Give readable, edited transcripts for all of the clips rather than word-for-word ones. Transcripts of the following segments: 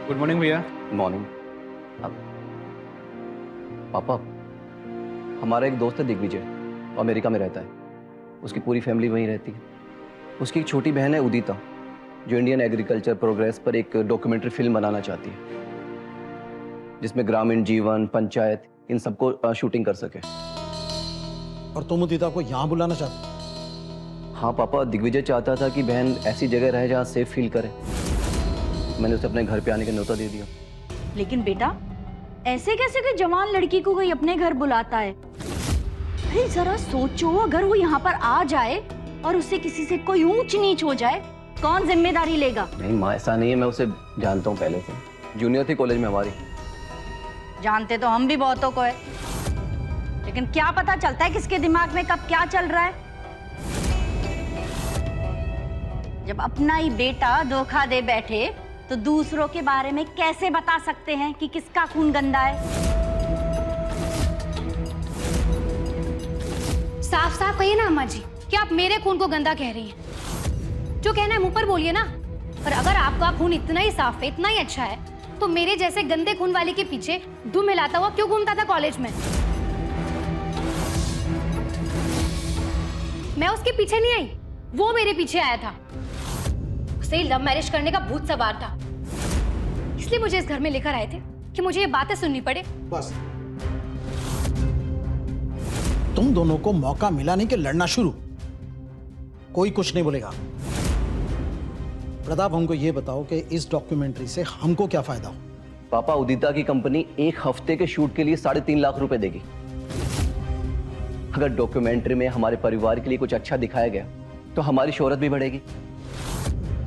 Good morning भैया। Morning. पापा, हमारा एक दोस्त है दिग्विजय, वो अमेरिका में रहता है। उसकी पूरी फैमिली वहीं रहती है। उसकी एक छोटी बहन है उदिता, जो इंडियन एग्रीकल्चर प्रोग्रेस पर एक डॉक्यूमेंट्री फिल्म बनाना चाहती है, जिसमें ग्रामीण जीवन, पंचायत, इन सबको शूटिंग कर सके। और तुम उदिता को यहाँ बुलाना चाहते? हाँ पापा, दिग्विजय चाहता था कि बहन ऐसी जगह रहे जहाँ सेफ फील करे। मैंने उसे अपने घर पे आने का न्योता दे दिया। लेकिन बेटा, ऐसे कैसे कोई जवान लड़की को कोई अपने घर बुलाता है? अरे जरा सोचो, अगर वो यहाँ पर आ जाए और उससे किसी से कोई ऊंच नीच हो जाए, कौन जिम्मेदारी लेगा? नहीं माँ, ऐसा नहीं है, मैं उसे जानता हूँ पहले से। जूनियर थी कॉलेज में हमारी। जानते तो हम भी बहुतों को है, लेकिन क्या पता चलता है किसके दिमाग में कब क्या चल रहा है। जब अपना ही बेटा धोखा दे बैठे तो दूसरों के बारे में कैसे बता सकते हैं कि किसका खून गंदा है? साफ साफ कहिए ना अम्मा जी कि आप मेरे खून को गंदा कह रही हैं। जो कहना है मुंह पर बोलिए ना। और अगर आपका खून इतना ही साफ है, इतना ही अच्छा है, तो मेरे जैसे गंदे खून वाले के पीछे धूम मिलाता हुआ क्यों घूमता था कॉलेज में? मैं उसके पीछे नहीं आई, वो मेरे पीछे आया था। उसे लव मैरिज करने का भूत सवार था, इसलिए मुझे इस घर में लेकर आए थे कि मुझे ये बातें सुननी पड़े। बस तुम दोनों को मौका मिला नहीं कि लड़ना शुरू। कोई कुछ नहीं बोलेगा। प्रताप, हमको ये बताओ कि इस डॉक्यूमेंट्री से हमको क्या फायदा हो? पापा, उदिता की कंपनी 1 हफ्ते के शूट के लिए 3.5 लाख रुपए देगी। अगर डॉक्यूमेंट्री में हमारे परिवार के लिए कुछ अच्छा दिखाया गया तो हमारी शोहरत भी बढ़ेगी।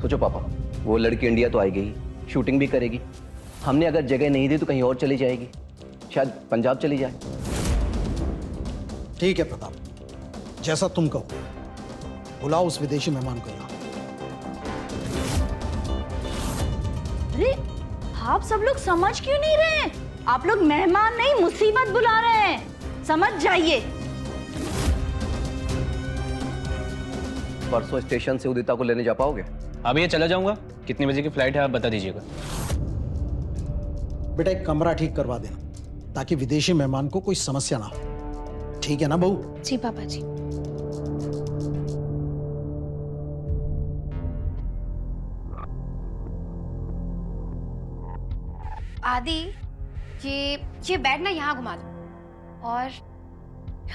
सोचो पापा, वो लड़की इंडिया तो आएगी ही, शूटिंग भी करेगी। हमने अगर जगह नहीं दी तो कहीं और चली जाएगी, शायद पंजाब चली जाए। ठीक है प्रताप, जैसा तुम कहो। बुलाओ उस विदेशी मेहमान को यहाँ। अरे आप सब लोग समझ क्यों नहीं रहे हैं? आप लोग मेहमान नहीं, मुसीबत बुला रहे हैं, समझ जाइए। परसों स्टेशन से उदिता को लेने जा पाओगे? अभी ये चला जाऊंगा। कितने बजे की फ्लाइट है आप बता दीजिएगा। बेटा, एक कमरा ठीक करवा देना ताकि विदेशी मेहमान को कोई समस्या ना हो। ठीक है ना बहू? जी पापा जी। आदि, ये बेड ना यहाँ घुमा दो,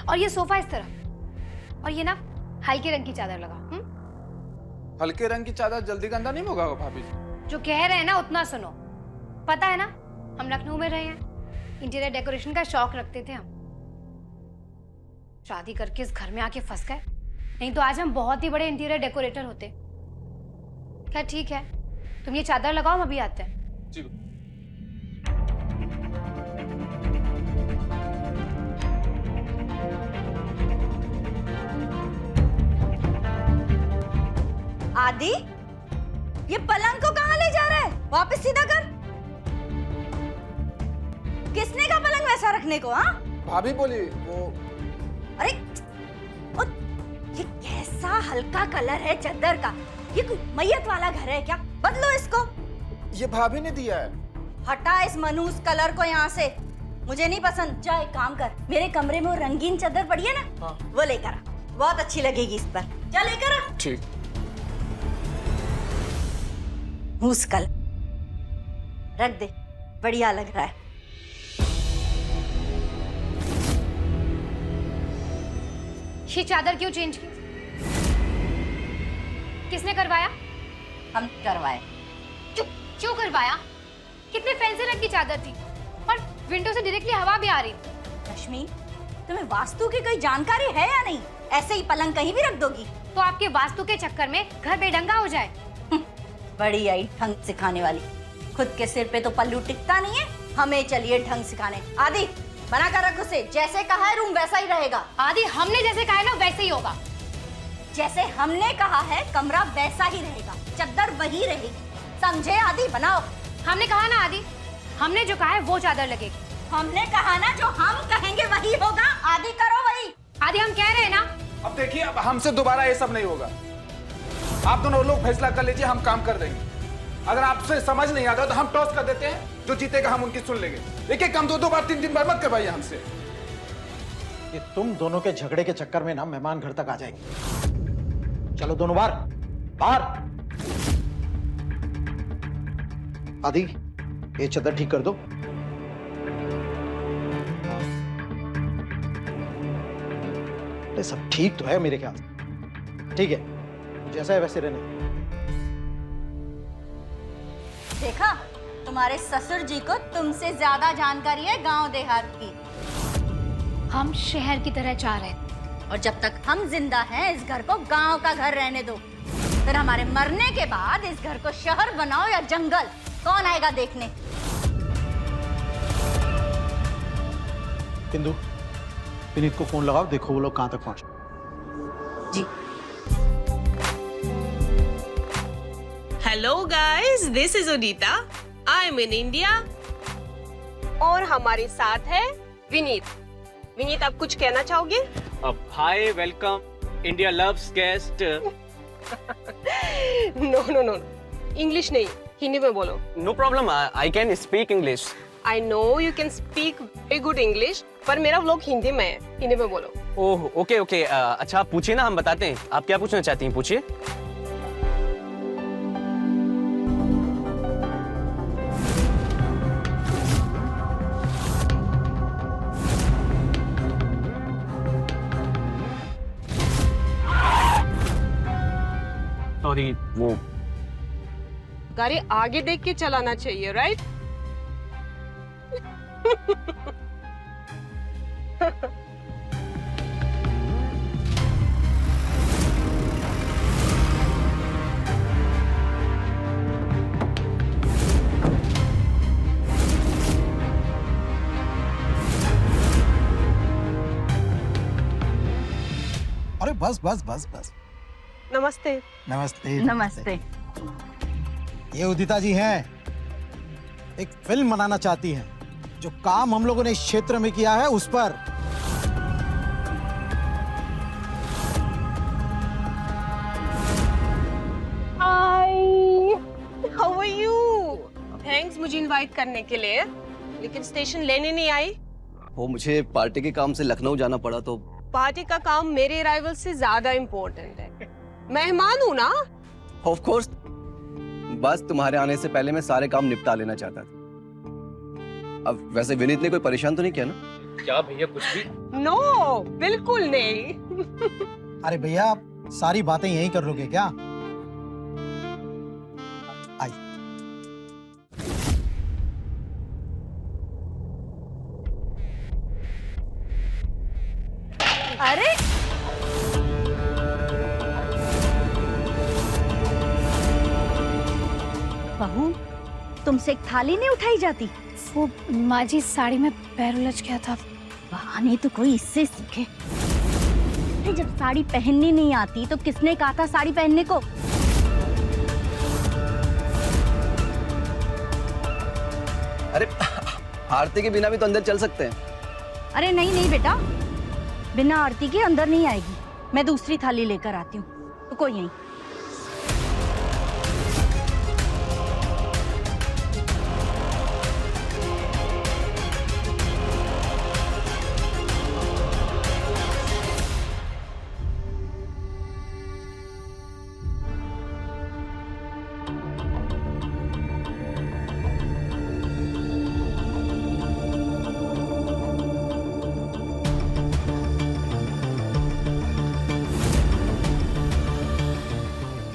और ये सोफा इस तरफ, और ये ना हल्के रंग की चादर लगा। हल्के रंग की चादर जल्दी गंदा नहीं होगा भाभी जी? जो कह रहे हैं ना उतना सुनो। पता है ना, हम लखनऊ में रहे हैं, इंटीरियर डेकोरेशन का शौक रखते थे हम। शादी करके इस घर में आके फंस गए, नहीं तो आज हम बहुत ही बड़े इंटीरियर डेकोरेटर होते। क्या ठीक है, तुम ये चादर लगाओ, हम अभी आते हैं। जी। आदि, ये पलंग को कहाँ ले जा रहा है? वापस सीधा कर। किसने कहा पलंग वैसा रखने को? हाँ भाभी बोली वो। अरे ये कैसा हल्का कलर है चादर का? ये कोई मैयत वाला घर है क्या? बदलो इसको। ये भाभी ने दिया है। हटा इस मनूस कलर को यहाँ से, मुझे नहीं पसंद। जा एक काम कर, मेरे कमरे में वो रंगीन चादर पड़ी है ना, हाँ। वो लेकर आ, बहुत अच्छी लगेगी इस पर। जा लेकर आ। ठीक। मूस कल रख दे, बढ़िया लग रहा है। ये चादर क्यों चेंज की? किसने करवाया? हम करवाए। क्यों करवाया? कितने फैंसी रंग की चादर थी, और विंडो से डायरेक्टली हवा भी आ रही थी। रश्मि, तुम्हें वास्तु की कोई जानकारी है या नहीं? ऐसे ही पलंग कहीं भी रख दोगी तो आपके वास्तु के चक्कर में घर बेढंगा हो जाए। बड़ी आई ढंग सिखाने वाली। खुद के सिर पे तो पल्लू टिकता नहीं है, हमें चलिए ढंग सिखाने। आदि, मना कर रख उसे। जैसे कहा है रूम वैसा ही रहेगा। आदि, हमने जैसे कहा है ना वैसे ही होगा। जैसे हमने कहा है कमरा वैसा ही रहेगा, चादर वही रहेगी, समझे? आदि बनाओ। हमने कहा ना आदि, हमने जो कहा है वो चादर लगेगी। हमने कहा ना जो हम कहेंगे वही होगा। आदि करो वही। आदि, हम कह रहे हैं ना। अब देखिए, अब हमसे दोबारा ये सब नहीं होगा। आप दोनों लोग फैसला कर लीजिए, हम काम कर देंगे। अगर आपसे समझ नहीं आता तो हम टॉस कर देते हैं, जो जीतेगा हम उनकी सुन लेंगे। एक काम 2-2 बार 3-3 बार मत करवाइए हमसे। कि तुम दोनों के झगड़े के चक्कर में ना मेहमान घर तक आ जाएंगे। चलो दोनों बार बाहर। आदि, ये चादर ठीक कर दो। अरे सब ठीक तो है मेरे ख्याल से। ठीक है, जैसा है वैसे रहने दो। देखा, तुम्हारे ससुर जी को तुमसे ज्यादा जानकारी है गांव देहात की। हम शहर की तरह चाह रहे थे। और जब तक हम जिंदा हैं इस घर को गांव का घर रहने दो। फिर हमारे मरने के बाद इस घर को शहर बनाओ या जंगल, कौन आएगा देखने। बिंदु, विनीत को फोन लगाओ, देखो वो लोग कहां तक पहुंचे। जी। Hello guys, this is Udita. I'm in India. और हमारे साथ है विनीत। विनीत, आप कुछ कहना चाहोगे? Hi, welcome. India loves guest. No, English नहीं, हिंदी में बोलो। No problem, I can speak English. I know you can speak very good English, पर मेरा व्लॉग हिंदी में है, हिंदी में बोलो। ओह, ओके। अच्छा, आप पूछिए ना, हम बताते हैं। आप क्या पूछना चाहती हैं, पूछिए। सॉरी, वो गाड़ी आगे देख के चलाना चाहिए, राइट? अरे बस बस बस बस। नमस्ते। नमस्ते। नमस्ते। ये उदिता जी हैं, एक फिल्म बनाना चाहती हैं। जो काम हम लोगों ने इस क्षेत्र में किया है उस पर। हाय, हाउ आर यू? थैंक्स मुझे इनवाइट करने के लिए, लेकिन स्टेशन लेने नहीं आई। वो मुझे पार्टी के काम से लखनऊ जाना पड़ा तो। पार्टी का काम मेरे अराइवल से ज्यादा इम्पोर्टेंट है। मेहमान हूँ ना। ऑफ कोर्स, बस तुम्हारे आने से पहले मैं सारे काम निपटा लेना चाहता था। अब वैसे विनीत ने कोई परेशान तो नहीं किया ना? क्या भैया, कुछ भी? नो, बिल्कुल नहीं। अरे भैया, आप सारी बातें यहीं कर लोगे क्या? आइए। अरे बहू, तुमसे एक थाली नहीं उठाई जाती? वो माँ जी, साड़ी में पैर उलझ गया था। बहाने तो कोई इससे सीखे। अरे जब साड़ी पहननी नहीं आती तो किसने कहा था साड़ी पहनने को? अरे आरती के बिना भी तो अंदर चल सकते हैं। अरे नहीं बेटा, बिना आरती के अंदर नहीं आएगी। मैं दूसरी थाली लेकर आती हूँ, तो कोई नहीं।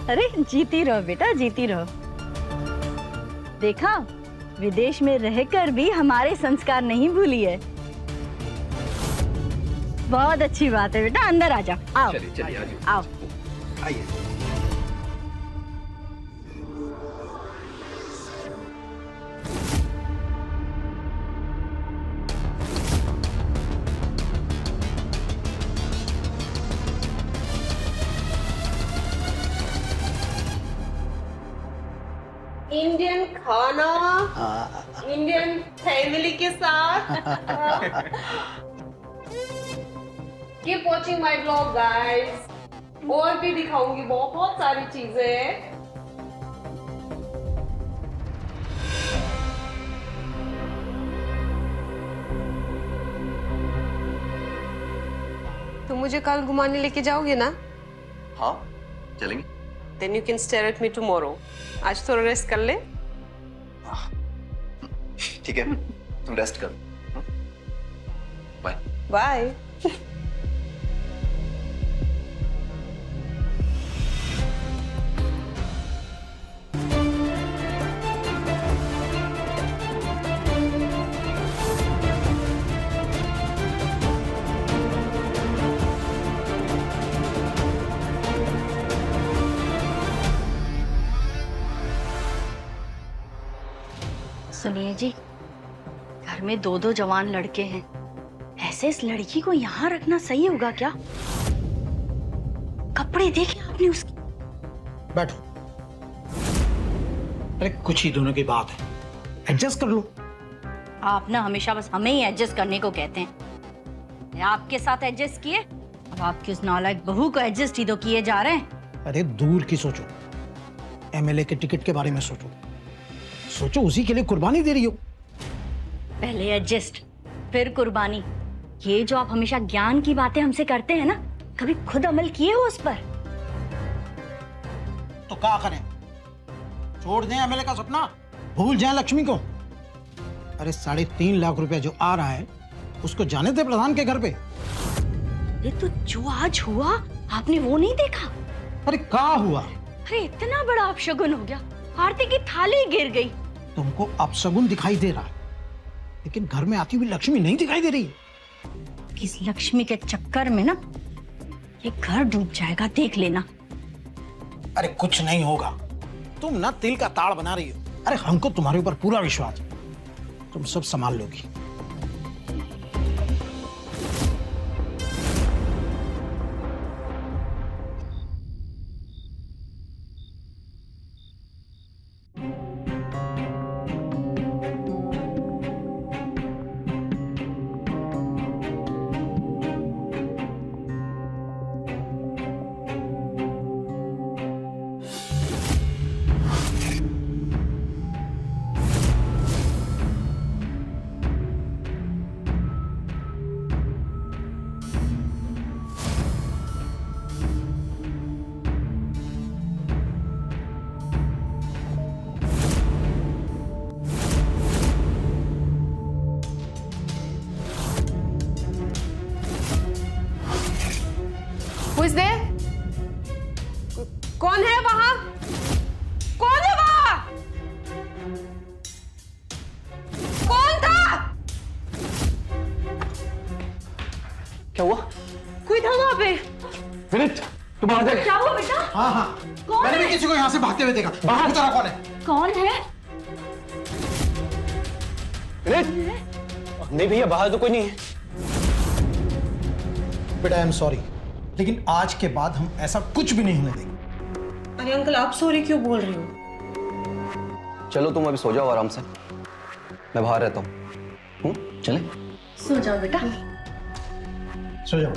अरे जीती रहो बेटा, जीती रहो। देखा, विदेश में रहकर भी हमारे संस्कार नहीं भूली है। बहुत अच्छी बात है बेटा, अंदर आ जाओ। आओ चलिए आओ। आइए। इंडियन खाना, इंडियन फैमिली के साथ। Keep watching my blog guys. और भी दिखाऊंगी बहुत सारी चीजें। मुझे कल घुमाने लेके जाओगे ना? हाँ चलेंगे। Then you can stare at me tomorrow. आज थोड़ा रेस्ट कर ले। ठीक है, तुम रेस्ट कर। बाय। बाय। सुनिए जी, घर में दो दो जवान लड़के हैं, ऐसे इस लड़की को यहाँ रखना सही होगा क्या? कपड़े देखे आपने उसके? बैठो। अरे कुछ ही दोनों की बात है, एडजस्ट कर लो। आप ना हमेशा बस हमें ही एडजस्ट करने को कहते हैं। मैं आपके साथ एडजस्ट किए, अब आपकी उस नालायक बहू को एडजस्ट ही तो किए जा रहे हैं। अरे दूर की सोचो, एमएलए के टिकट के बारे में सोचो। सोचो उसी के लिए कुर्बानी दे रही हो। पहले एडजस्ट फिर कुर्बानी, ये जो आप हमेशा ज्ञान की बातें हमसे करते हैं ना, कभी खुद अमल किए हो उस पर? तो क्या करें, छोड़ दें एमएलए का सपना, भूल जाएं लक्ष्मी को? अरे 3.5 लाख रुपया जो आ रहा है उसको जाने दे प्रधान के घर पे। ये तो जो आज हुआ आपने वो नहीं देखा? अरे क्या हुआ? अरे इतना बड़ा अपशगुन हो गया, आरती की थाली गिर गई। तुमको अपशगुन दिखाई दे रहा है, लेकिन घर में आती हुई लक्ष्मी नहीं दिखाई दे रही। इस लक्ष्मी के चक्कर में ना ये घर डूब जाएगा, देख लेना। अरे कुछ नहीं होगा, तुम ना तिल का ताड़ बना रही हो। अरे हमको तुम्हारे ऊपर पूरा विश्वास है, तुम सब संभाल लोगी। Who is there? कौन है वहां? कौन है वहां? कौन था? क्या हुआ? कोई था वहां पे? विनीत, तुम आ जाए। क्या हुआ बेटा? हाँ हाँ, कौन मैंने है? भी किसी को यहाँ से भागते हुए देखा। बाहर उतरा कौन है? कौन है? विनीत, नहीं भैया बाहर तो कोई नहीं है। बेटा आई एम सॉरी, लेकिन आज के बाद हम ऐसा कुछ भी नहीं होने देंगे। अरे अंकल, आप सॉरी क्यों बोल रहे हो? चलो तुम अभी सो जाओ आराम से, मैं बाहर रहता हूँ। चले? सो जाओ बेटा। सो जाओ।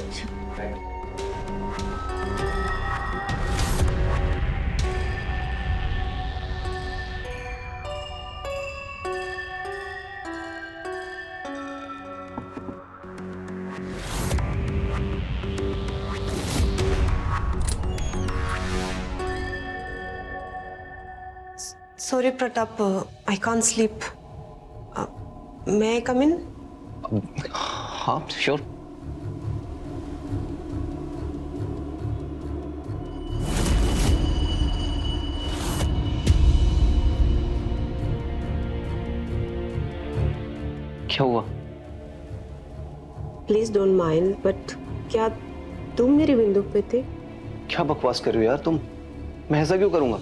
Sorry Pratap, I can't sleep. May I come in? हाँ श्योर। क्या हुआ? Please don't mind, but क्या तुम मेरी बंदूक पे थे? क्या बकवास कर रही हो यार तुम? मैं ऐसा क्यों करूंगा?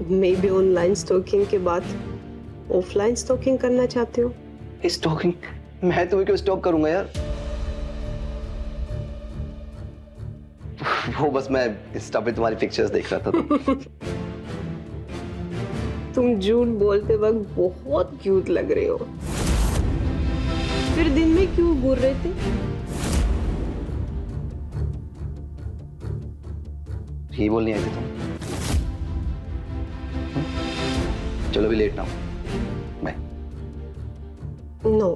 मे बी ऑनलाइन स्टॉकिंग के बाद ऑफलाइन स्टॉकिंग करना चाहते हो? स्टॉकिंग? मैं तुम्हें क्यों स्टॉक करूंगा यार? वो बस मैं इंस्टा पे तुम्हारी पिक्चर्स देख रहा था तो। तुम झूठ बोलते वक्त बहुत क्यूट लग रहे हो। फिर दिन में क्यों घूर रहे थे? यही बोलनी आई थी तुम? चलो भी लेट ना हो। Bye. No,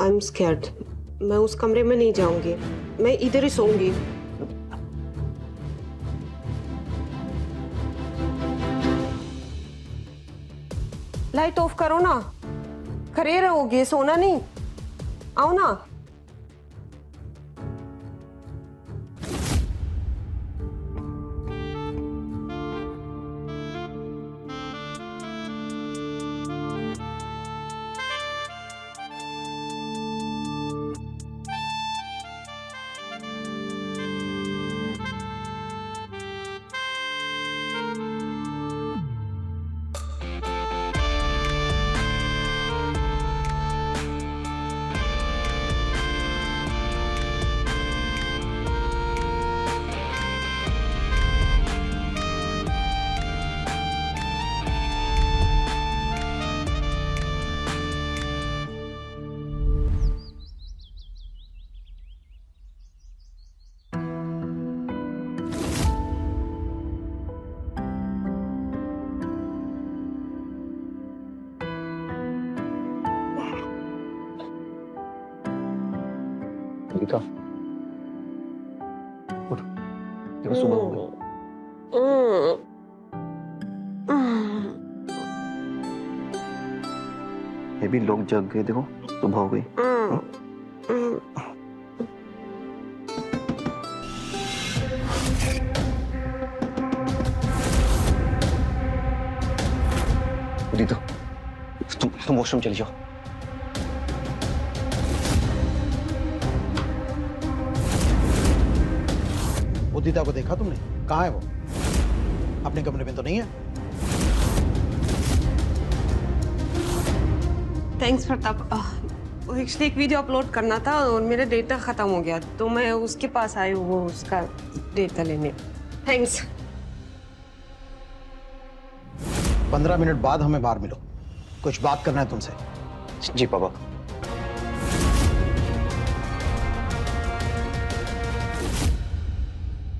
I am scared. मैं उस कमरे में नहीं जाऊंगी, मैं इधर ही सोऊंगी। लाइट ऑफ करो ना, खड़े रहोगे, सोना नहीं। आओ ना। उदिता, उठ, देखो सुबह हो गई। ये भी लोग जग गए, देखो सुबह हो गई। उदिता, तुम वॉशरूम चली जाओ। उदिता को देखा तुमने? कहाँ है वो? अपने कमरे में तो नहीं है। थैंक्स प्रताप। एक्चुअली एक वीडियो अपलोड करना था और मेरा डेटा खत्म हो गया, तो मैं उसके पास आई हूँ वो उसका डेटा लेने। थैंक्स। 15 मिनट बाद हमें बाहर मिलो, कुछ बात करना है तुमसे। जी पापा।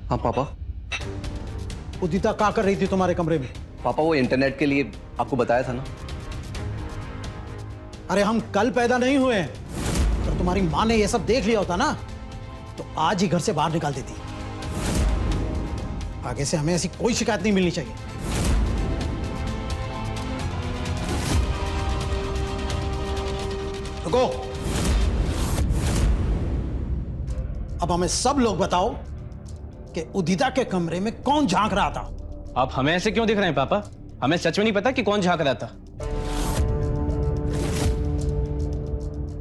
हाँ पापा। उदिता क्या कर रही थी तुम्हारे कमरे में? पापा वो इंटरनेट के लिए आपको बताया था ना। अरे हम कल पैदा नहीं हुए हैं। अगर तुम्हारी माँ ने ये सब देख लिया होता ना, तो आज ही घर से बाहर निकाल देती। आगे से हमें ऐसी कोई शिकायत नहीं मिलनी चाहिए। रुको, अब हमें सब लोग बताओ कि उदिता के कमरे में कौन झांक रहा था? आप हमें ऐसे क्यों दिख रहे हैं पापा? हमें सच में नहीं पता कि कौन झांक रहा था।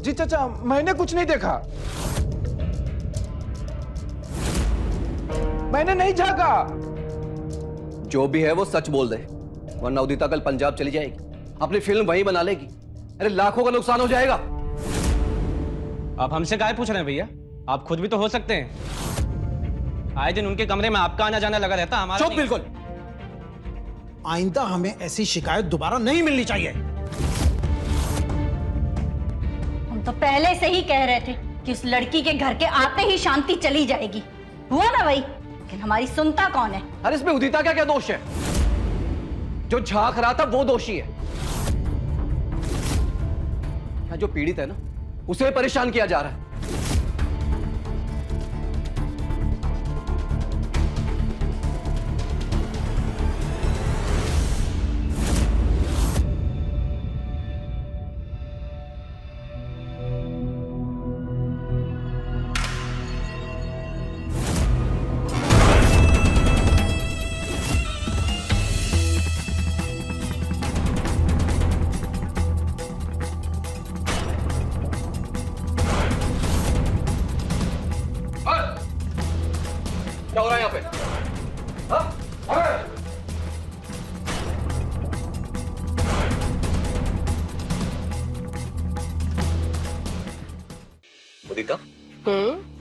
जी चाचा, मैंने कुछ नहीं देखा, मैंने नहीं झांका। जो भी है वो सच बोल दे, वरना उदिता कल पंजाब चली जाएगी, अपनी फिल्म वहीं बना लेगी। अरे लाखों का नुकसान हो जाएगा। आप हमसे काहे पूछ रहे हैं भैया? आप खुद भी तो हो सकते हैं। आए दिन उनके कमरे में आपका आना जाना लगा रहता, हमारा चुप, बिल्कुल। आइंदा हमें ऐसी शिकायत दोबारा नहीं मिलनी चाहिए। हम तो पहले से ही कह रहे थे कि उस लड़की के घर के आते ही शांति चली जाएगी। हुआ ना भाई? लेकिन हमारी सुनता कौन है? अरे इसमें उदिता का क्या दोष है? जो झांक रहा था वो दोषी है। जो पीड़ित है ना, उसे परेशान किया जा रहा है। क्या हो रहा है यहाँ पे? उदिता,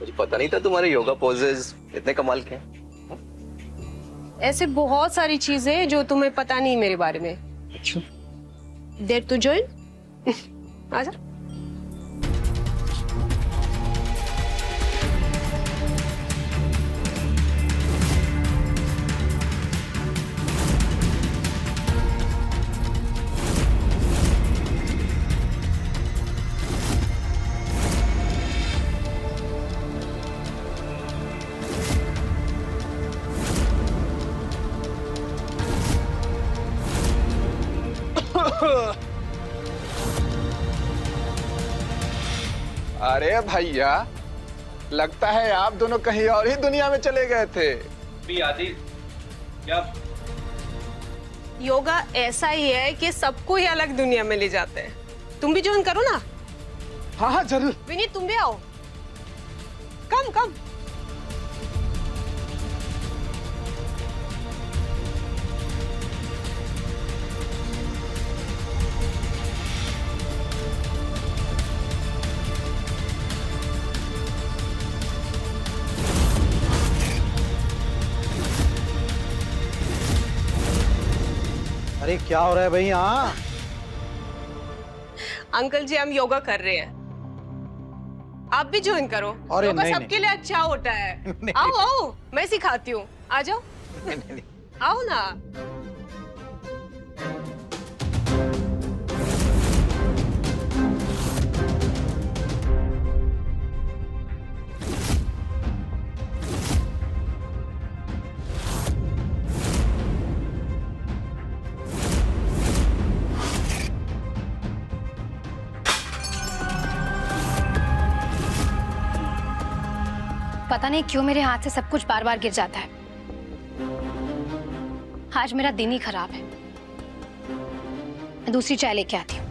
मुझे पता नहीं था तुम्हारे योगा पोजेस इतने कमाल के हैं। ऐसे बहुत सारी चीजें हैं जो तुम्हें पता नहीं मेरे बारे में। अच्छा, डेट टू जॉइन? आजा। अरे भैया, लगता है आप दोनों कहीं और ही दुनिया में चले गए थे। भी आदि क्या योगा ऐसा ही है कि सबको ही अलग दुनिया में ले जाते हैं। तुम भी ज्वाइन करो ना। हाँ हाँ जरूर। विनीत तुम भी आओ। कम कम। अरे क्या हो रहा है भाई यहाँ? अंकल जी हम योगा कर रहे हैं, आप भी ज्वाइन करो। अरे योगा नहीं, सबके लिए अच्छा होता है। नहीं। आओ आओ, मैं सिखाती हूँ, आ जाओ। आओ ना। पता नहीं क्यों मेरे हाथ से सब कुछ बार बार गिर जाता है। आज मेरा दिन ही खराब है। मैं दूसरी चाय लेके आती हूँ।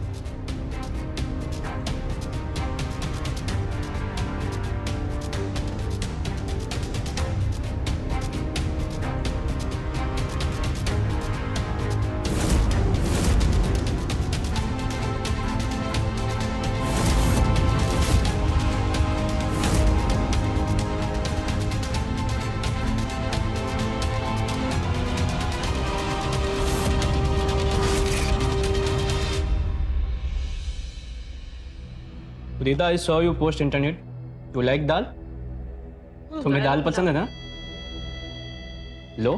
Rita, I saw you post internet. You like दाल? तुम्हें दाल पसंद है ना? लो।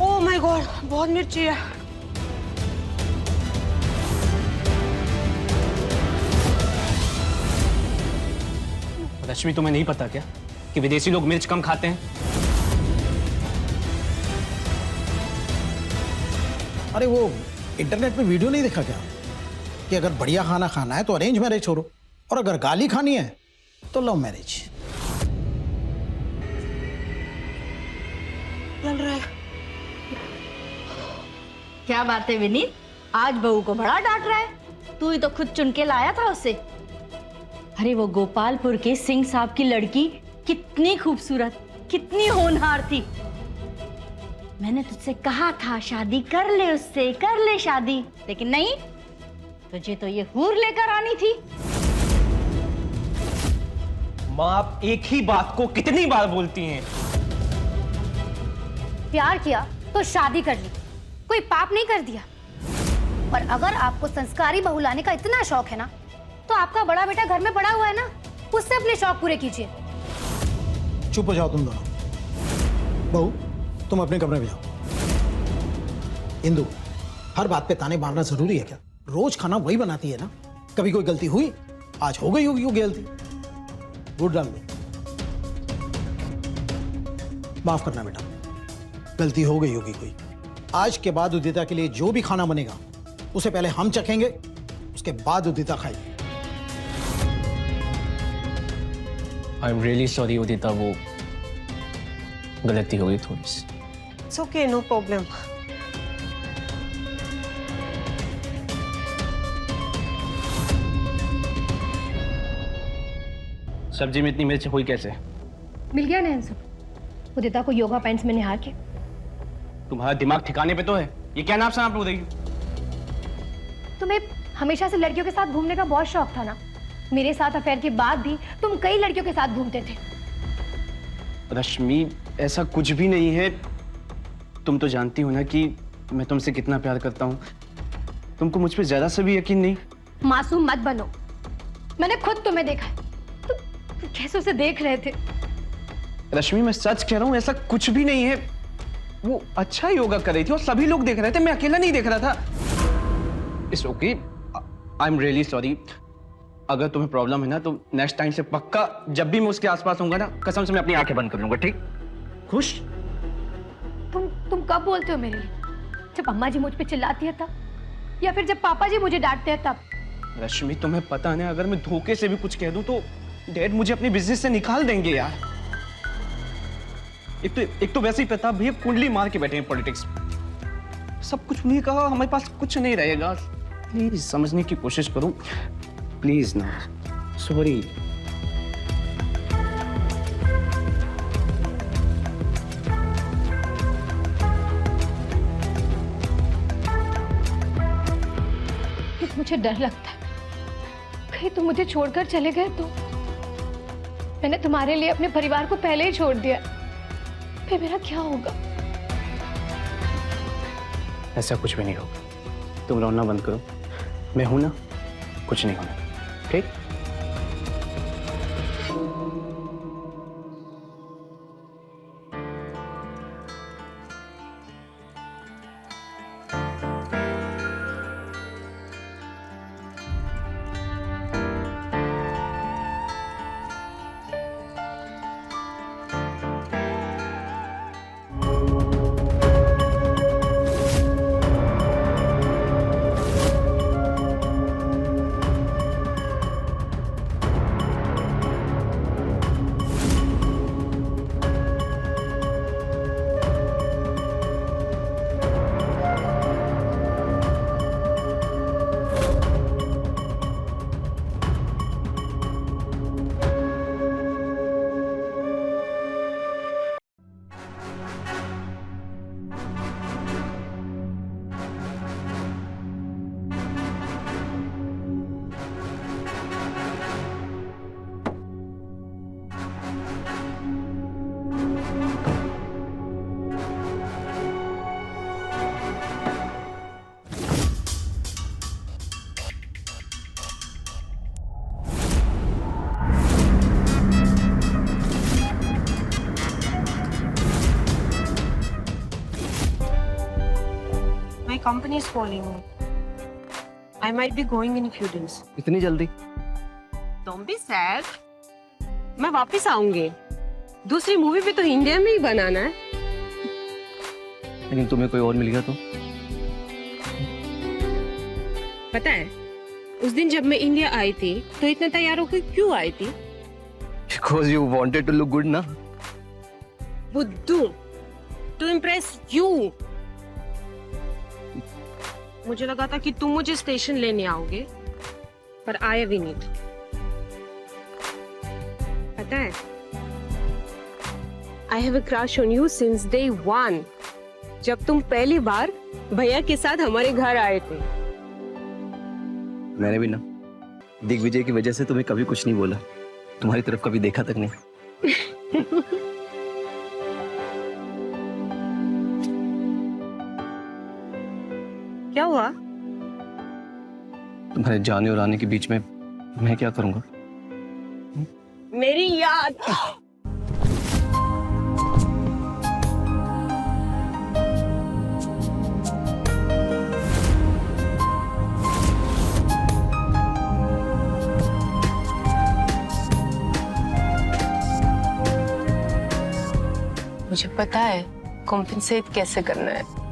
ओह माय गॉड, बहुत मिर्ची है। रश्मि, तुम्हें नहीं पता क्या कि विदेशी लोग मिर्च कम खाते हैं? अरे वो इंटरनेट पे वीडियो नहीं देखा क्या कि अगर बढ़िया खाना खाना है तो अरेंज मैरिज छोड़ो, और अगर गाली खानी है तो लव मैरिज। चल रहा है। क्या बात है विनीत, आज बहू को बड़ा डांट रहा है। तू ही तो खुद चुन के लाया था उसे। अरे वो गोपालपुर के सिंह साहब की लड़की कितनी खूबसूरत, कितनी होनहार थी। मैंने तुझसे कहा था शादी कर ले उससे, कर ले शादी, लेकिन नहीं, तुझे तो ये हूर लेकर आनी थी। माँ, आप एक ही बात को कितनी बार बोलती हैं? प्यार किया तो शादी कर ली, कोई पाप नहीं कर दिया। और अगर आपको संस्कारी बहू लाने का इतना शौक है ना, तो आपका बड़ा बेटा घर में पड़ा हुआ है ना, उससे अपने शौक पूरे कीजिए। चुप हो जाओ तुम दोनों। बहू, तुम अपने कमरे में जाओ। इंदु, हर बात पे ताने मारना जरूरी है क्या? रोज खाना वही बनाती है ना, कभी कोई गलती हुई? आज हो गई होगी वो गलती। गुड डाल दो। माफ करना बेटा, गलती हो गई होगी कोई। आज के बाद उदिता के लिए जो भी खाना बनेगा उसे पहले हम चखेंगे, उसके बाद उदिता खाएगी। I am really sorry Udita, वो गलती हो गई थोड़ी सी। It's okay, no problem. सब्जी में इतनी मिर्च हुई कैसे? मिल गया ना इन सब, उदिता को योगा पैंट्स में निहार के। तुम्हारा दिमाग ठिकाने पे तो है? ये क्या नाम आप बोल रही हो? तुम्हें हमेशा से लड़कियों के साथ घूमने का बहुत शौक था ना। मेरे साथ अफेयर के बाद भी तुम कई लड़कियों के साथ घूमते थे। रश्मि, ऐसा कुछ भी नहीं है। तुम तो जानती हो ना कि मैं तुमसे कितना प्यार करता हूँ। तुमको मुझ पे जरा सा भी यकीन नहीं? मासूम मत बनो, मैंने खुद तुम्हें देखा है। तुम कैसे उसे देख रहे थे? रश्मि, मैं सच कह रहा हूँ, ऐसा कुछ भी नहीं है। वो अच्छा योगा कर रही थी और सभी लोग देख रहे थे, मैं अकेला नहीं देख रहा था। It's okay, I am really sorry. अगर तुम्हें प्रॉब्लम है ना तो नेक्स्ट टाइम से पक्का जब भी मैं उसके आसपास होऊंगा ना, कसम से मैं अपनी आंखें बंद कर लूंगा, ठीक? खुश? तुम कब बोलते हो मेरे लिए? जब अम्मा जी मुझ पे चिल्लाती है तब, या फिर जब पापा जी मुझे डांटते हैं तब? रश्मि तुम्हें पता है ना, अगर मैं धोखे से भी कुछ कह दूं तो डैड मुझे अपने बिजनेस से निकाल देंगे यार। एक तो वैसे ही प्रताप भैया कुंडली मार के बैठे हैं पॉलिटिक्स। सब कुछ उन्हीं का, हमारे पास कुछ नहीं रहेगा। प्लीज समझने की कोशिश करो, प्लीज ना। सॉरी। मुझे डर लगता है कहीं तुम मुझे छोड़कर चले गए तो। मैंने तुम्हारे लिए अपने परिवार को पहले ही छोड़ दिया, फिर मेरा क्या होगा? ऐसा कुछ भी नहीं होगा, तुम रोना बंद करो। मैं हूं ना, कुछ नहीं होना, ठीक? My company is calling me. I might be going in a few days. इतनी जल्दी? Don't be sad. मैं वापस आऊंगी। दूसरी मूवी भी तो इंडिया में ही बनाना है। लेकिन तुम्हें कोई और मिल गया तो? पता है, उस दिन जब मैं इंडिया आई थी तो इतना तैयार होकर क्यों आई थी? Because you wanted to look good ना? बुद्धू, to impress you. मुझे लगा था कि तुम मुझे स्टेशन लेने आओगे, पर आए विनीत। पता है, I have a crush on you since day one. जब तुम पहली बार भैया के साथ हमारे घर आए थे। मैंने भी ना दिग्विजय की वजह से तुम्हें कभी कुछ नहीं बोला, तुम्हारी तरफ कभी देखा तक नहीं। क्या हुआ? तुम्हारे जाने और आने के बीच में मैं क्या करूंगा? मेरी याद। मुझे पता है कॉम्पेंसेट कैसे करना है।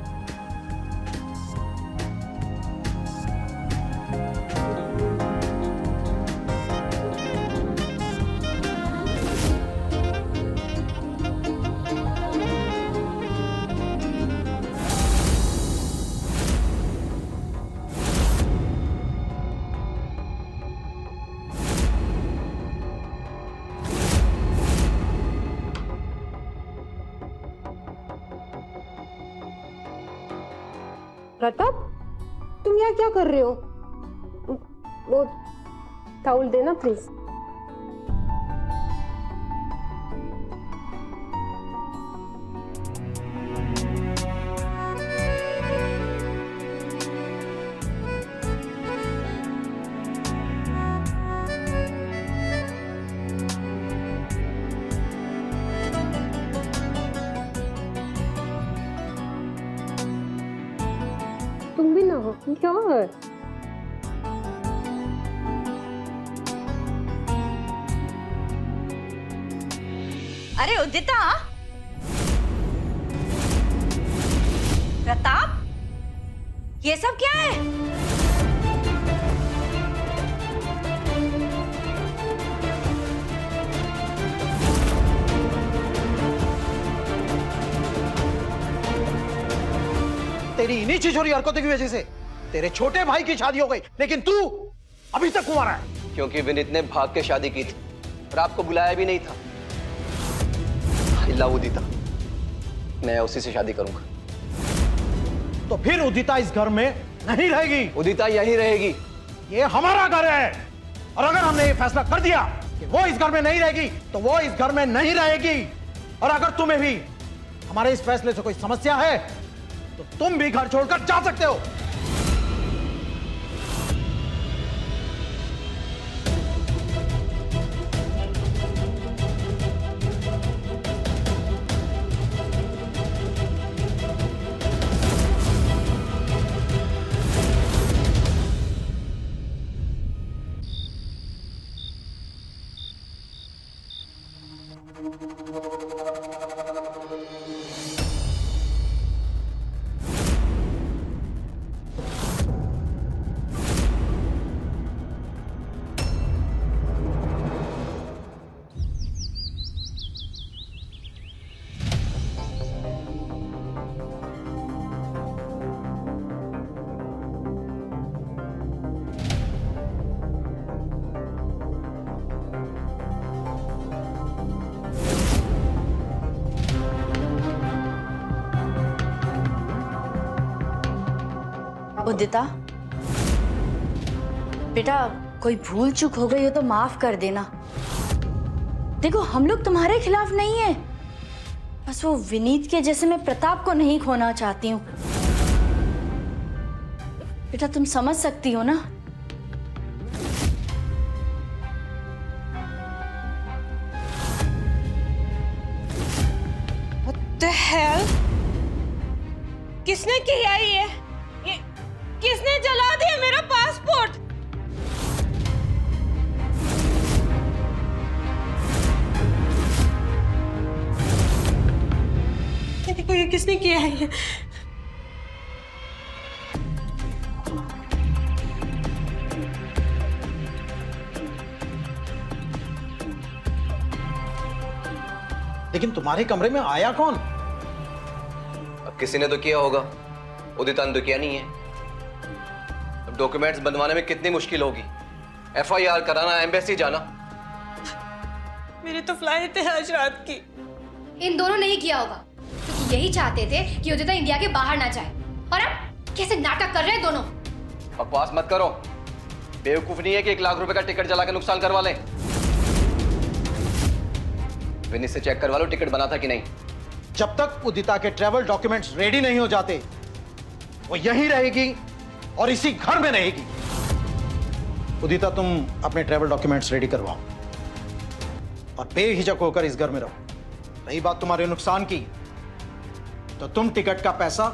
प्रताप, तुम यहाँ क्या कर रहे हो? वो टाउल देना प्लीज। तुम भी ना हो क्या है? अरे उदिता, प्रताप, ये सब क्या है? तेरी इन्हीं छिछोरी हरकतों की वजह से तेरे छोटे भाई की शादी हो गई, लेकिन तू अभी तक कुंवारा है। क्योंकि विनीत ने भाग के शादी की थी और आपको बुलाया भी नहीं था। आई लव उदिता, मैं उसी से शादी करूंगा। तो फिर उदिता इस घर में नहीं रहेगी। उदिता यहीं रहेगी। ये हमारा घर है, और अगर हमने ये फैसला कर दिया कि वो इस घर में नहीं रहेगी तो वो इस घर में नहीं रहेगी। और अगर तुम्हें भी हमारे इस फैसले से कोई समस्या है तो तुम भी घर छोड़कर जा सकते हो। उदिता, बेटा कोई भूल चूक हो गई हो तो माफ कर देना। देखो हम लोग तुम्हारे खिलाफ नहीं है, बस वो विनीत के जैसे मैं प्रताप को नहीं खोना चाहती हूँ। बेटा तुम समझ सकती हो ना? What the hell? किसने किया ये किसने जला दिया मेरा पासपोर्ट? ये देखो, ये किसने किया है ये? लेकिन तुम्हारे कमरे में आया कौन? अब किसी ने तो किया होगा, उदिता ने तो किया नहीं है। अब डॉक्यूमेंट्स बनवाने में कितनी मुश्किल होगी, FIR कराना, एम्बेसी जाना। मेरी तो फ्लाइट है आज रात की। इन दोनों ने ही किया होगा, क्योंकि यही चाहते थे कि उदिता इंडिया के बाहर ना जाए। और अब कैसे नाटक कर रहे हैं दोनों। बकवास मत करो, बेवकूफ नहीं है कि 1 लाख रुपए का टिकट जला के नुकसान करवा लें। विनीत से चेक करवा लो टिकट बना था कि नहीं। जब तक उदिता के ट्रैवल डॉक्यूमेंट्स रेडी नहीं हो जाते वो यहीं रहेगी और इसी घर में रहेगी। उदिता तुम अपने ट्रैवल डॉक्यूमेंट्स रेडी करवाओ और बेहिचक होकर इस घर में रहो। रही बात तुम्हारे नुकसान की, तो तुम टिकट का पैसा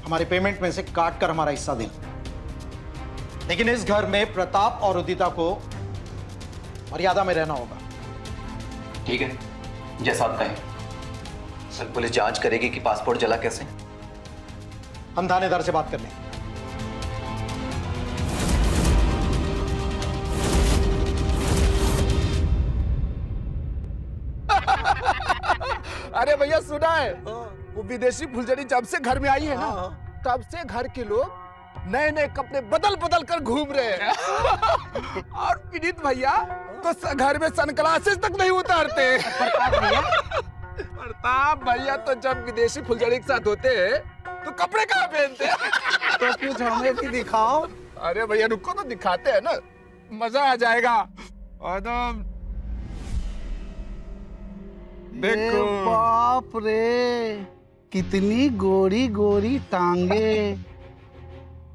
हमारे पेमेंट में से काट कर हमारा हिस्सा देना। लेकिन इस घर में प्रताप और उदिता को मर्यादा में रहना होगा। ठीक है, जैसा आप कहें। सर पुलिस जांच करेगी कि पासपोर्ट जला कैसे। हम थानेदार से बात कर लेंगे। अरे भैया सुना है, वो विदेशी फुलझड़ी जब से घर में आई है ना, तब से घर के लोग नए नए कपड़े बदल बदल कर घूम रहे हैं। और विनीत भैया तो घर में सनग्लासेस तक नहीं उतारते। प्रताप भैया तो जब विदेशी फुलझड़ी के साथ होते हैं तो कपड़े कहाँ पहनते हैं? तो कुछ हमें भी दिखाओ। अरे भैया रुको तो दिखाते हैं ना, मजा आ जाएगा। एकदम देखो। बाप रे, कितनी गोरी गोरी टांगे।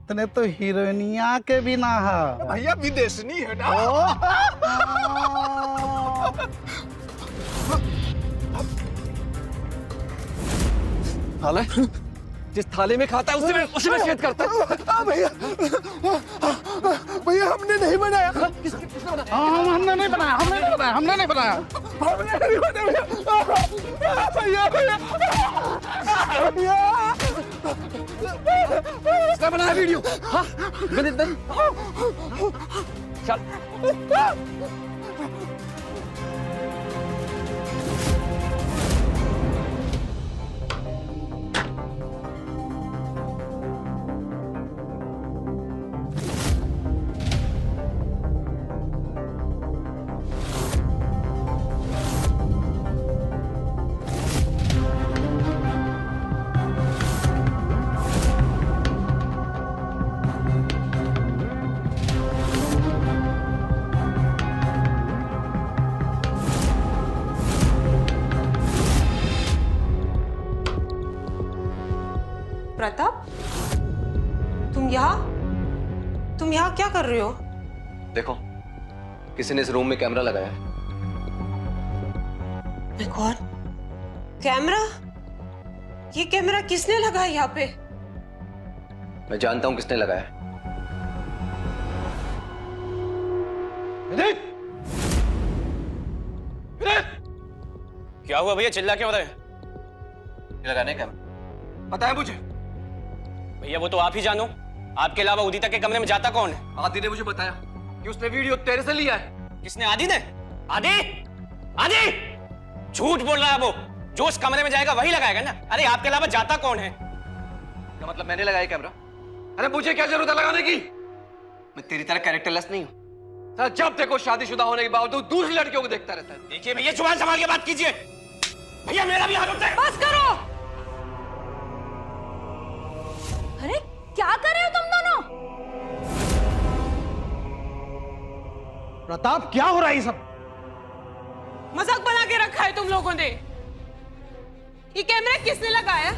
तने तो हीरोइनिया के भी ना है। भैया विदेशनी है ना। थाले, जिस थाले में खाता है उसी में छेद करता है। भैया भैया हमने नहीं बनाया। हमने नहीं बनाया, हमने नहीं बनाया, हमने नहीं बनाया। हमने नहीं होने भैया भैया भैया भैया इसका बना वीडियो। हाँ विनीत भाई चल। प्रताप, तुम यहाँ क्या कर रहे हो? देखो किसी ने इस रूम में कैमरा लगाया है। मैं कौन? कैमरा? ये कैमरा किसने लगाया यहाँ पे? मैं जानता हूं किसने लगाया है। विनीत! विनीत! क्या हुआ भैया, चिल्ला क्यों रहे हैं? ये लगाने कैमरा पता है मुझे। भैया वो तो आप ही जानो, आपके अलावा उदिता के कमरे में जाता कौन है? आदि ने मुझे बताया कि उसने वीडियो तेरे से लिया है। किसने? आदि ने? आदि? आदि! झूठ बोल रहा है वो। जो उस कमरे में जाएगा वही लगाएगा ना। अरे आपके अलावा जाता कौन है? क्या मतलब मैंने लगाया कैमरा? अरे मुझे क्या जरूरत है लगाने की? मैं तेरी तरह कैरेक्टरलेस नहीं हूं। जब देखो शादीशुदा होने के बावजूद दूसरी लड़कियों को देखता रहता है। देखिए भैया, जुबान संभाल के बात कीजिए। भैया मेरा भी हाथ उठता है। बस करो। अरे क्या कर रहे हो तुम दोनों? प्रताप क्या हो रहा है ये सब? मजाक बना के रखा है तुम लोगों ने। ये कैमरा किसने लगाया?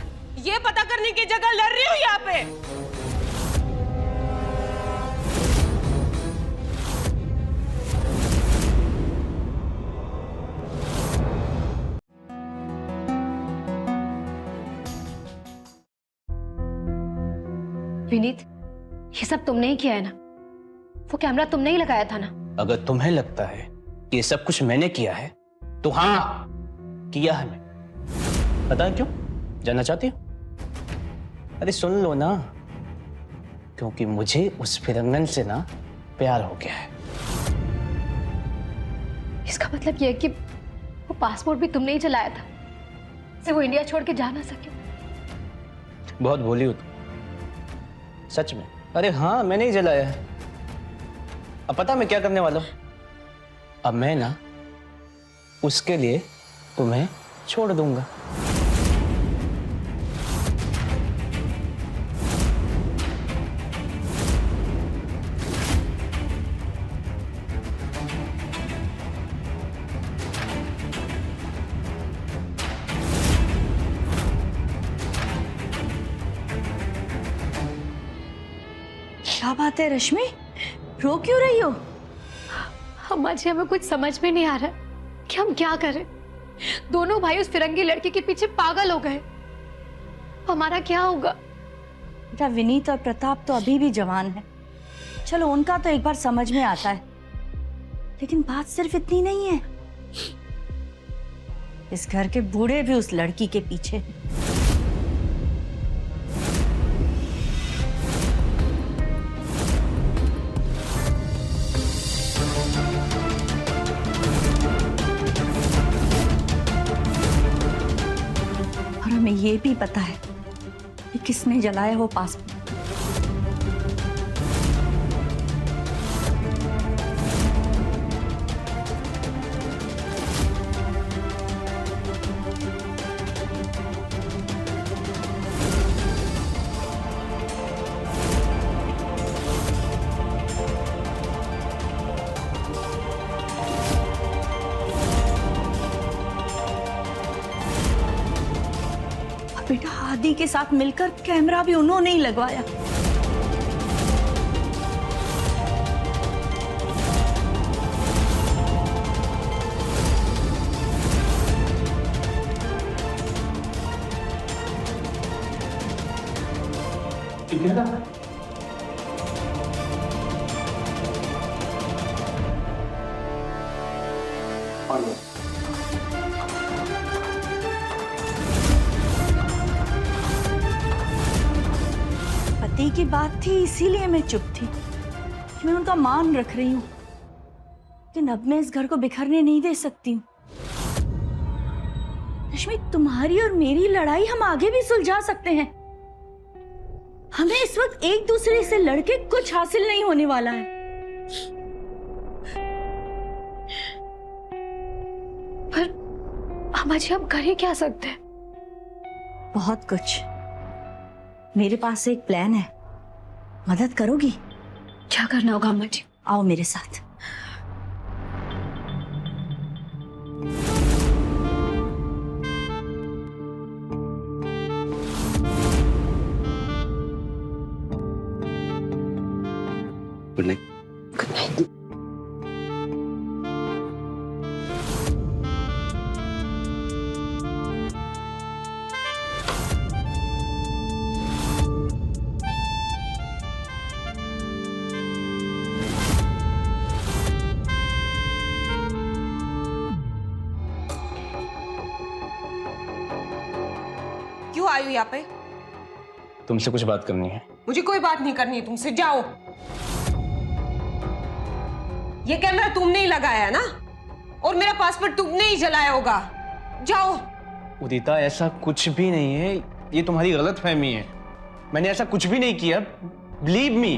ये पता करने की जगह लड़ रही हो यहाँ पे। विनीत, ये सब तुमने ही किया है ना? वो कैमरा तुमने ही लगाया था ना? अगर तुम्हें लगता है कि ये सब कुछ मैंने किया है तो हाँ, किया है मैं। पता है क्यों? जानना चाहती हो? अरे सुन लो ना, क्योंकि मुझे उस फिरंगन से ना प्यार हो गया है। इसका मतलब यह है कि वो पासपोर्ट भी तुमने ही चलाया था, से वो इंडिया छोड़ के जा ना सके। बहुत भोली हो तुम, सच में। अरे हाँ, मैंने ही जलाया है। अब पता मैं क्या करने वाला हूं? अब मैं ना उसके लिए तुम्हें छोड़ दूंगा। क्या बात है रश्मि, रो क्यों रही हो? अम्मा जी, हमें कुछ समझ में नहीं आ रहा कि हम क्या करें। दोनों भाई उस फिरंगी लड़की के पीछे पागल हो गए। हमारा क्या होगा? बेटा, विनीत और प्रताप तो अभी भी जवान है। चलो उनका तो एक बार समझ में आता है, लेकिन बात सिर्फ इतनी नहीं है। इस घर के बूढ़े भी उस लड़की के पीछे हैं। और हमें ये भी पता है कि किसने जलाया वो पासपोर्ट। बेटा, आदि के साथ मिलकर कैमरा भी उन्होंने ही लगवाया। ठीक है ना? भाई की बात थी इसीलिए मैं चुप थी। मैं उनका मान रख रही हूँ, लेकिन अब मैं इस घर को बिखरने नहीं दे सकती हूँ। रश्मि, तुम्हारी और मेरी लड़ाई हम आगे भी सुलझा सकते हैं। हमें इस वक्त एक दूसरे से लड़के कुछ हासिल नहीं होने वाला है। पर अम्मा जी, आप कर ही क्या सकते हैं? बहुत कुछ। मेरे पास एक प्लान है, मदद करोगी? क्या करना होगा अम्मा जी? आओ मेरे साथ। Good night. Good night. क्यों आई हो यहाँ पे? तुमसे कुछ बात करनी है। मुझे कोई बात नहीं करनी है तुमसे, जाओ। ये कैमरा तुमने ही लगाया है ना, और मेरा पासपोर्ट तुमने ही जलाया होगा। जाओ। उदिता, ऐसा कुछ भी नहीं है, ये तुम्हारी गलतफहमी है। मैंने ऐसा कुछ भी नहीं किया, बिलीव मी।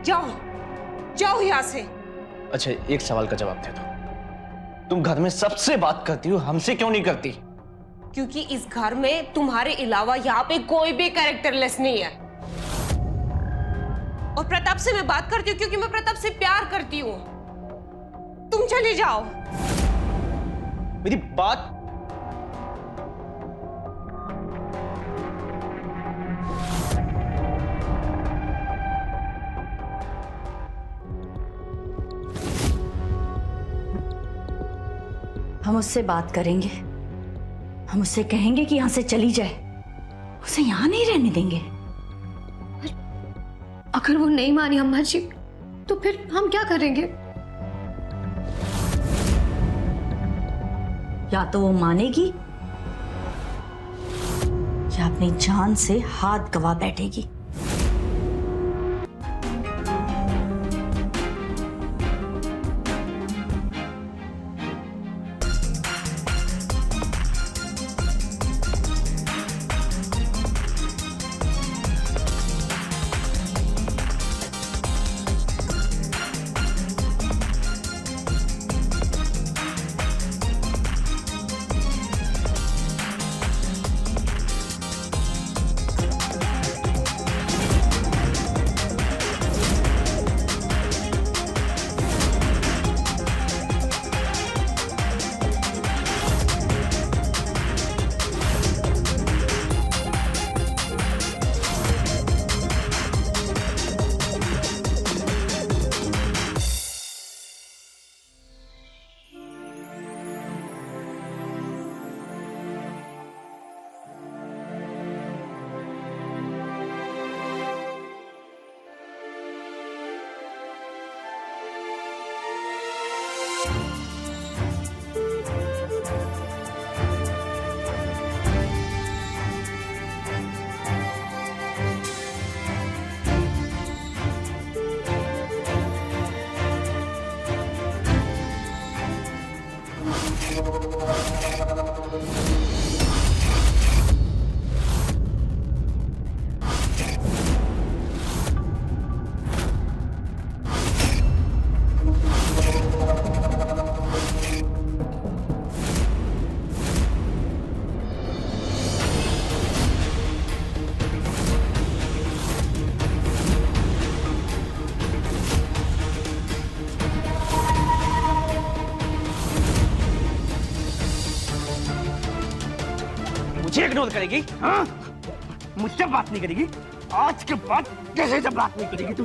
जाओ, जाओ यहाँ से। अच्छा, एक सवाल का जवाब दे दो, तुम घर में सबसे बात करती हो, हमसे क्यों नहीं करती? क्योंकि इस घर में तुम्हारे अलावा यहाँ पे कोई भी कैरेक्टरलेस नहीं है। और प्रताप से मैं बात करती हूँ क्योंकि मैं प्रताप से प्यार करती हूँ। तुम चले जाओ। मेरी बात हम उससे बात करेंगे, हम उससे कहेंगे कि यहां से चली जाए, उसे यहां नहीं रहने देंगे। अगर वो नहीं मानी अम्मा जी, तो फिर हम क्या करेंगे? या तो वो मानेगी या अपनी जान से हाथ गवा बैठेगी। मुझे इग्नोर करेगी? हाँ? मुझसे बात नहीं करेगी? आज के बाद कैसे जब बात नहीं करेगी तू?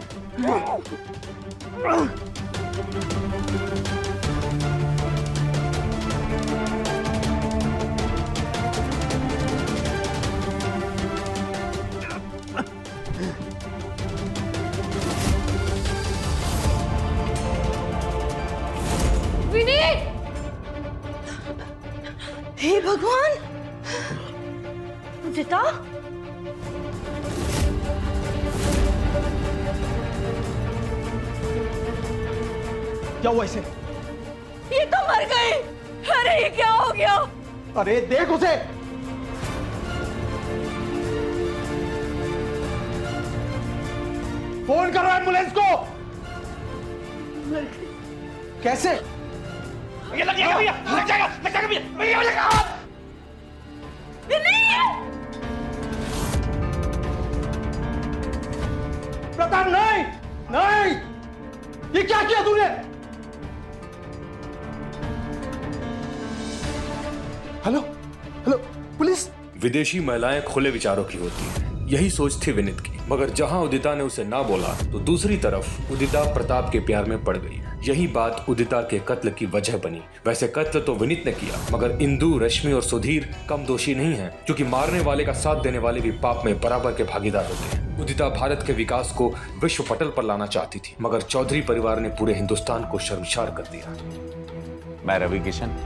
विनीत! हे भगवान! उदिता, क्या हुआ इसे? ये तो मर गई। अरे ये क्या हो गया? अरे देख उसे। फोन करो एम्बुलेंस को। कैसे? ये लग जाएगा भैया, लग जाएगा भैया, भैया लग जाएगा। प्रताप नहीं, नहीं, ये क्या किया तूने? Hello hello police. विदेशी महिलाएं खुले विचारों की होती हैं, यही सोच थी विनीत की। मगर जहां उदिता ने उसे ना बोला तो दूसरी तरफ उदिता प्रताप के प्यार में पड़ गई। यही बात उदिता के कत्ल की वजह बनी। वैसे कत्ल तो विनीत ने किया, मगर इंदु, रश्मि और सुधीर कम दोषी नहीं हैं, क्योंकि मारने वाले का साथ देने वाले भी पाप में बराबर के भागीदार होते हैं। उदिता भारत के विकास को विश्व पटल पर लाना चाहती थी, मगर चौधरी परिवार ने पूरे हिंदुस्तान को शर्मसार कर दिया। मैं रवि किशन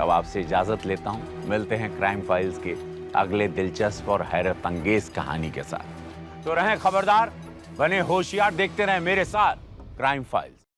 अब आपसे इजाजत लेता हूं। मिलते हैं क्राइम फाइल्स के अगले दिलचस्प और हैरत अंगेज कहानी के साथ। तो रहें खबरदार, बने होशियार, देखते रहें मेरे साथ क्राइम फाइल्स।